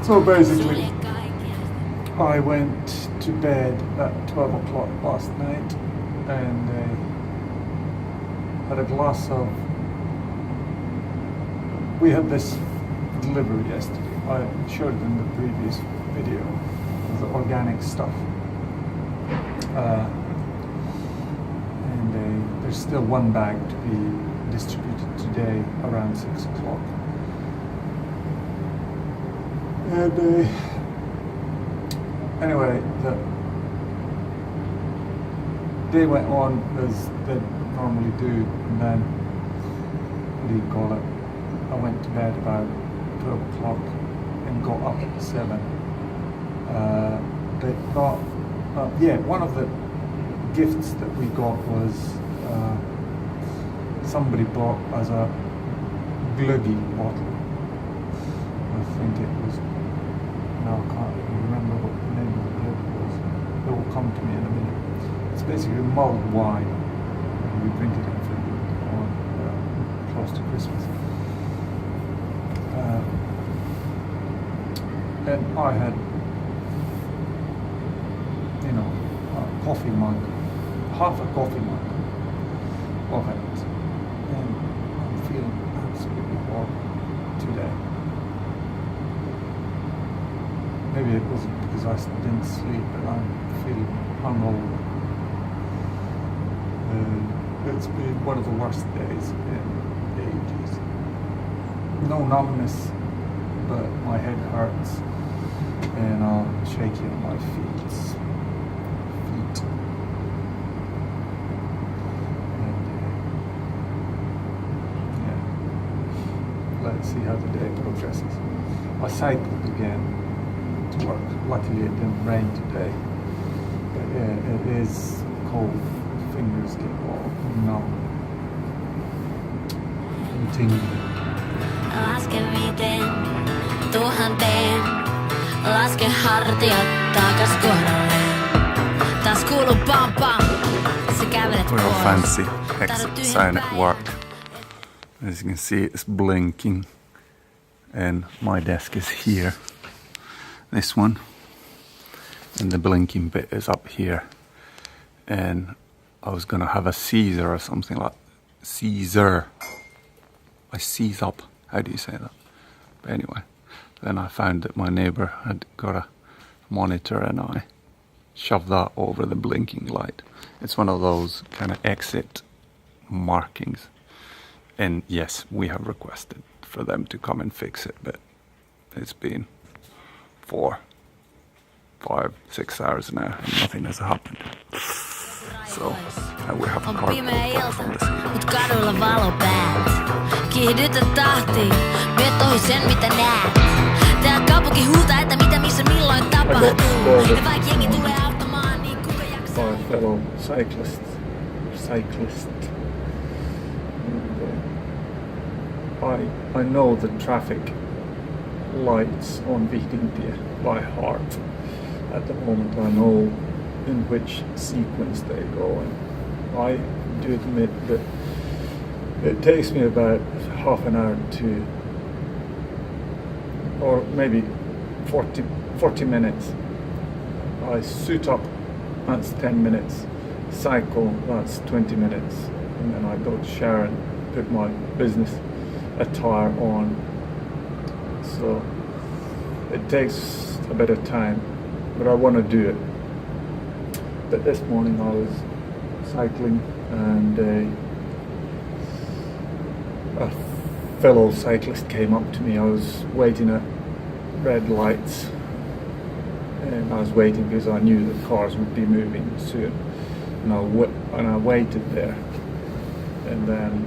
So basically, I went to bed at 12 o'clock last night and had a glass of... We had this delivery yesterday. I showed it in the previous video. It was the organic stuff. And there's still one bag to be distributed today around 6 o'clock. And anyway, the day went on as they normally do, and then, what do you call it, I went to bed about 12 o'clock and got up at 7. They got, one of the gifts that we got was somebody bought as a glöggi bottle. I think it was, now I can't remember what the name of the glöggi was. It will come to me in a minute. It's basically mulled wine. We drink it in Finland on close to Christmas. And I had, a coffee mug, half a coffee mug of it, and I'm feeling absolutely horrible today. Maybe it wasn't because I didn't sleep, but I'm feeling hungover. It's been one of the worst days in ages. No numbness, but my head hurts and I'm shaky on my feet. And let's see how the day progresses. I cycled again to work. Luckily it didn't rain today, but it is cold. Fingers get all numb. Continue. Laske miten tuhanteen, laske hartiat takas kohdalleen. Taas kuuluu pam pam, sä kävelet Real pois. fancy exit sign at work. As you can see, it's blinking, and my desk is here. This one, and the blinking bit is up here. And I was gonna have a Caesar or something like Caesar. I seize up. How do you say that? But anyway, then I found that my neighbor had got a monitor and I shoved that over the blinking light. It's one of those kind of exit markings. And yes, we have requested for them to come and fix it, but it's been 4, 5, 6 hours now and nothing has happened. So we have a car from the city. Mut kadulla valopäät. Kiihdytä tahtiin, miet ohi sen mitä näet. Tää kaupunki huutaa, että mitä missä milloin tapahtuu. Ja vaik jengi tulee auttamaan, niin kuka jaksaa. My fellow cyclist. I know the traffic lights on Vihdintie by heart. At the moment I know in which sequence they go in. I do admit that it takes me about half an hour to, or maybe 40 minutes. I suit up, that's 10 minutes. Cycle, that's 20 minutes. And then I go to shower and put my business attire on. So it takes a bit of time, but I want to do it. But this morning I was cycling and a fellow cyclist came up to me. I was waiting at red lights and I was waiting because I knew that cars would be moving soon. And I waited there, and then,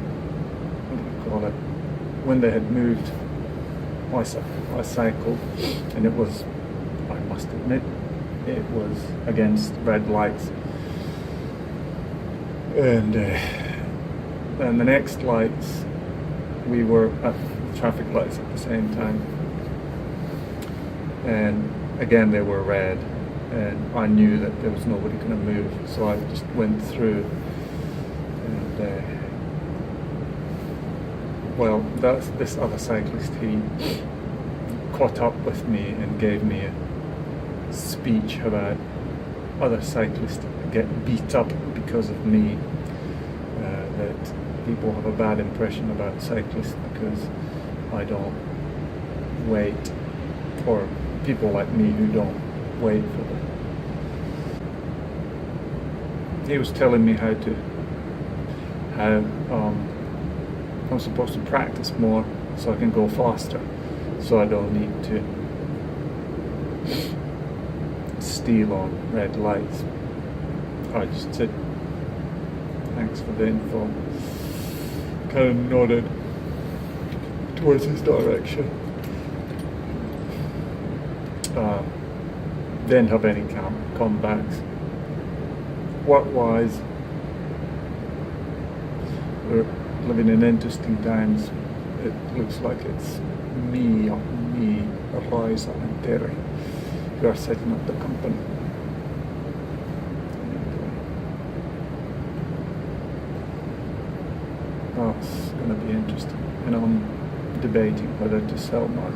what do you call it, when they had moved, I cycled, and it was, I must admit, it was against red lights. And then the next lights, we were at traffic lights at the same time. And again they were red, and I knew that there was nobody going to move, so I just went through. And well, that's this other cyclist. caught up with me and gave me a speech about other cyclists get beat up because of me, that people have a bad impression about cyclists because I don't wait, or people like me who don't wait for them. He was telling me how I'm supposed to practice more so I can go faster, so I don't need to steal on red lights. I just said, thanks for the info. Kind of nodded towards his direction. Didn't have any comebacks. Work-wise, we're living in interesting times. It looks like it's me, Eliza and Terry who are setting up the company. That's going to be interesting. And I'm debating whether to sell my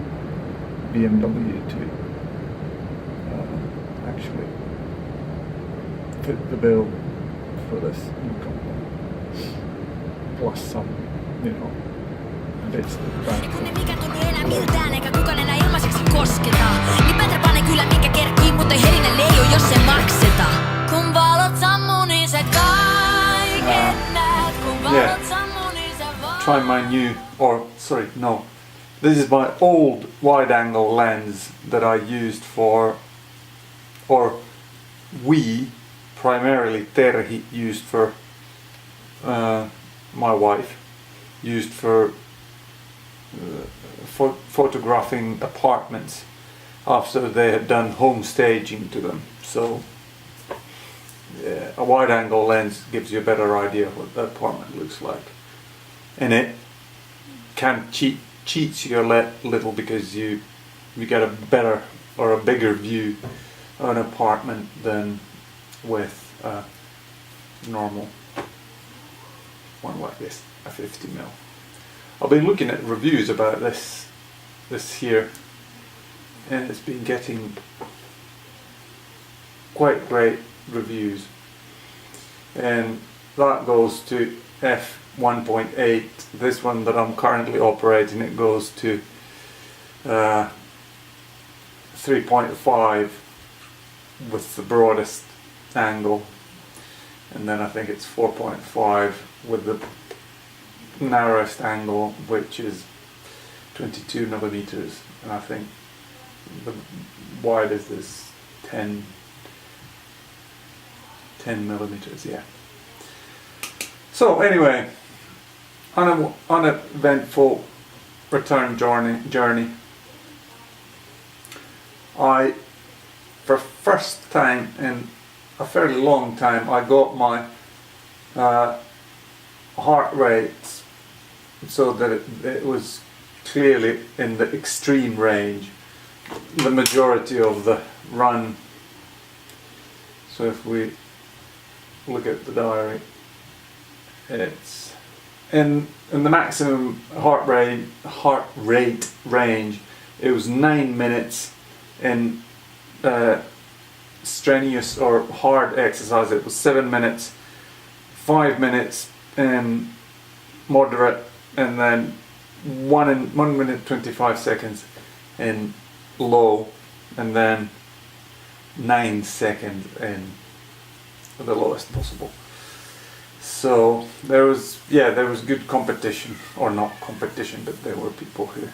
BMW to actually fit the bill for this new company. Plus some, bits of the Kun ei mikään tunnu enää miltään, eikä kukaan enää ilmaiseksi kosketa. Niin Petra pane kyllä minkä kerkkii, mutta ei herinen leijo, jos ei makseta. Kun valot sammuu, niin sä kaiken näet. Kun valot sammuu, niin sä vaan... Try my new, this is my old wide-angle lens that I used we, primarily Terhi, used for, my wife, used for photographing apartments after they had done home staging to them. So a wide-angle lens gives you a better idea of what the apartment looks like, and it can cheats you a little because you get a better or a bigger view of an apartment than with a normal one like this, a 50mm. I've been looking at reviews about this here, and it's been getting quite great reviews, and that goes to f1.8. This one that I'm currently operating, it goes to 3.5 with the broadest angle, and then I think it's 4.5 with the narrowest angle, which is 22mm, and I think the widest is 10mm, yeah. So anyway, uneventful return journey. I, for first time in a fairly long time, I got my heart rate so that it was clearly in the extreme range, the majority of the run. So if we look at the diary, it's in the maximum heart rate range. It was 9 minutes in strenuous or hard exercise. It was 7 minutes, 5 minutes in moderate, and then 1 minute 25 seconds in low, and then 9 seconds in the lowest possible. So there was good competition, or not competition, but there were people who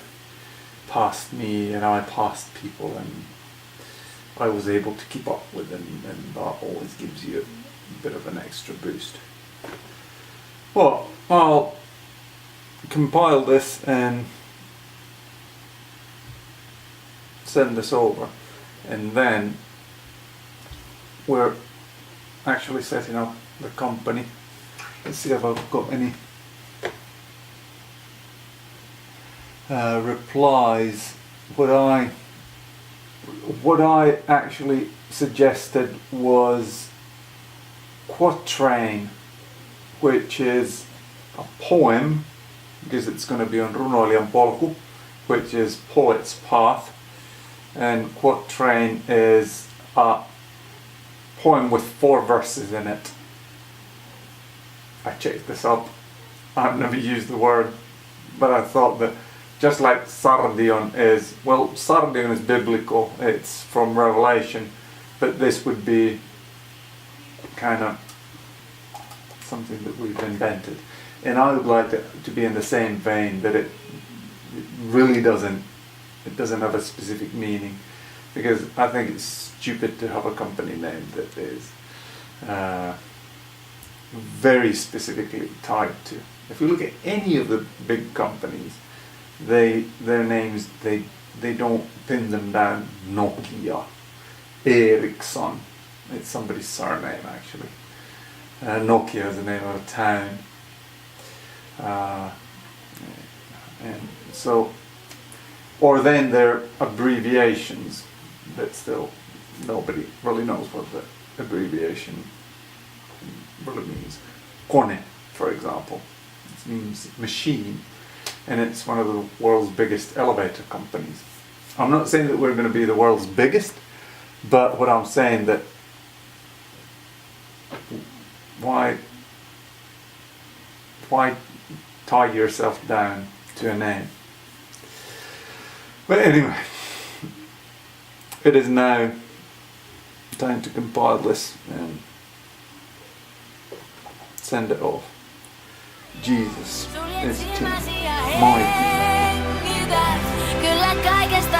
passed me and I passed people, and I was able to keep up with them, and that always gives you a bit of an extra boost. Well, I'll compile this and send this over, and then we're actually setting up the company. Let's see if I've got any replies. What I actually suggested was Quatrain, which is a poem, because it's going to be on Runoilijan polku, which is Poet's Path, and quatrain is a poem with 4 verses in it. I checked this up. I've never used the word, but I thought that just like Sardion is, well, Sardion is biblical, it's from Revelation, but this would be kind of something that we've invented. And I would like to be in the same vein, that it really doesn't have a specific meaning, because I think it's stupid to have a company name that is very specifically tied to. If you look at any of the big companies, their names, they don't pin them down. Nokia, Ericsson, it's somebody's surname actually. Nokia is the name of a town. And so, or then they're abbreviations that still nobody really knows what the abbreviation really means. Kone, for example, it means machine, and it's one of the world's biggest elevator companies. I'm not saying that we're going to be the world's biggest, but what I'm saying that why tie yourself down to a name? But anyway, it is now time to compile this and send it off. Jesus is too mighty. Kyllä kaikesta